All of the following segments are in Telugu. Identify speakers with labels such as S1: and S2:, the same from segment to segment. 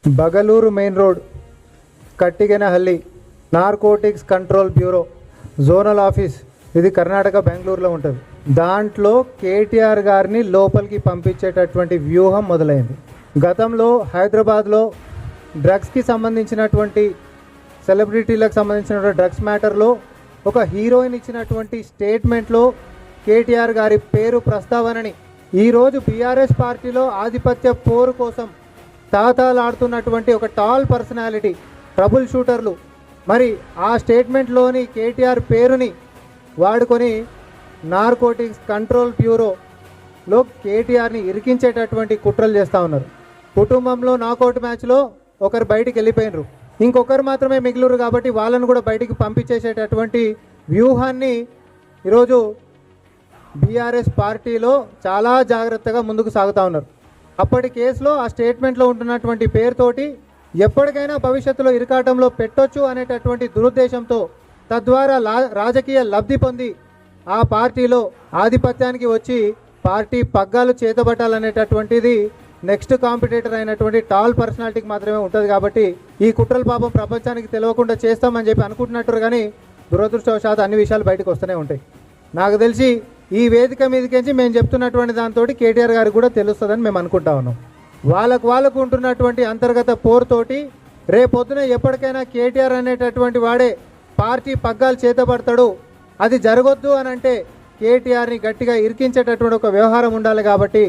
S1: బగలూరు main road, Kattigenahalli, narcotics control bureau zonal office, ఇది కర్ణాటక బెంగళూరులో ఉంటుంది. దాంట్లో కేటీఆర్ గారిని లోపలికి పంపించేటటువంటి వ్యూహం మొదలైంది. గతంలో హైదరాబాద్లో డ్రగ్స్కి సంబంధించినటువంటి సెలబ్రిటీలకు సంబంధించినటువంటి డ్రగ్స్ మ్యాటర్లో ఒక హీరోయిన్ ఇచ్చినటువంటి స్టేట్మెంట్లో కేటీఆర్ గారి పేరు ప్రస్తావనని ఈరోజు బీఆర్ఎస్ పార్టీలో ఆధిపత్య పోరు కోసం తాతాలాడుతున్నటువంటి ఒక టాల్ పర్సనాలిటీ, ట్రబుల్ షూటర్లు మరి ఆ స్టేట్మెంట్లోని కేటీఆర్ పేరుని వాడుకొని నార్కోటిక్స్ కంట్రోల్ బ్యూరోలో కేటీఆర్ని ఇరికించేటటువంటి కుట్రలు చేస్తూ ఉన్నారు. కుటుంబంలో నాకౌట్ మ్యాచ్లో ఒకరు బయటికి వెళ్ళిపోయినరు, ఇంకొకరు మాత్రమే మిగిలిరు కాబట్టి వాళ్ళను కూడా బయటికి పంపించేసేటటువంటి వ్యూహాన్ని ఈరోజు బీఆర్ఎస్ పార్టీలో చాలా జాగ్రత్తగా ముందుకు సాగుతూ ఉన్నారు. అప్పటి కేసులో ఆ స్టేట్మెంట్లో ఉంటున్నటువంటి పేరుతోటి ఎప్పటికైనా భవిష్యత్తులో ఇరకాటంలో పెట్టొచ్చు అనేటటువంటి దురుద్దేశంతో తద్వారా రాజకీయ లబ్ధి పొంది ఆ పార్టీలో ఆధిపత్యానికి వచ్చి పార్టీ పగ్గాలు చేతబట్టాలనేటటువంటిది నెక్స్ట్ కాంపిటేటర్ అయినటువంటి టాల్ పర్సనాలిటీకి మాత్రమే ఉంటుంది. కాబట్టి ఈ కుట్రల పాపం ప్రపంచానికి తెలియకుండా చేస్తామని చెప్పి అనుకుంటున్నట్టు కానీ దురదృష్టవశాత్తు అన్ని విషయాలు బయటకు వస్తూనే ఉంటాయి. నాకు తెలిసి ఈ వేదిక మీదకించి మేము చెప్తున్నటువంటి దాంతో కేటీఆర్ గారికి కూడా తెలుస్తుందని మేము అనుకుంటా ఉన్నాం. వాళ్ళకు ఉంటున్నటువంటి అంతర్గత పోరుతోటి రేపొద్దున ఎప్పటికైనా కేటీఆర్ అనేటటువంటి వాడే పార్టీ పగ్గాలు చేతబడతాడు. అది జరగొద్దు అని అంటే కేటీఆర్ని గట్టిగా ఇరికించేటటువంటి ఒక వ్యవహారం ఉండాలి. కాబట్టి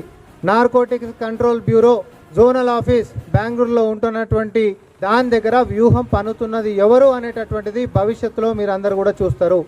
S1: narcotics control bureau zonal office బెంగళూరులో ఉంటున్నటువంటి దాని దగ్గర వ్యూహం పన్నుతున్నది ఎవరు అనేటటువంటిది భవిష్యత్తులో మీరు అందరు కూడా చూస్తారు.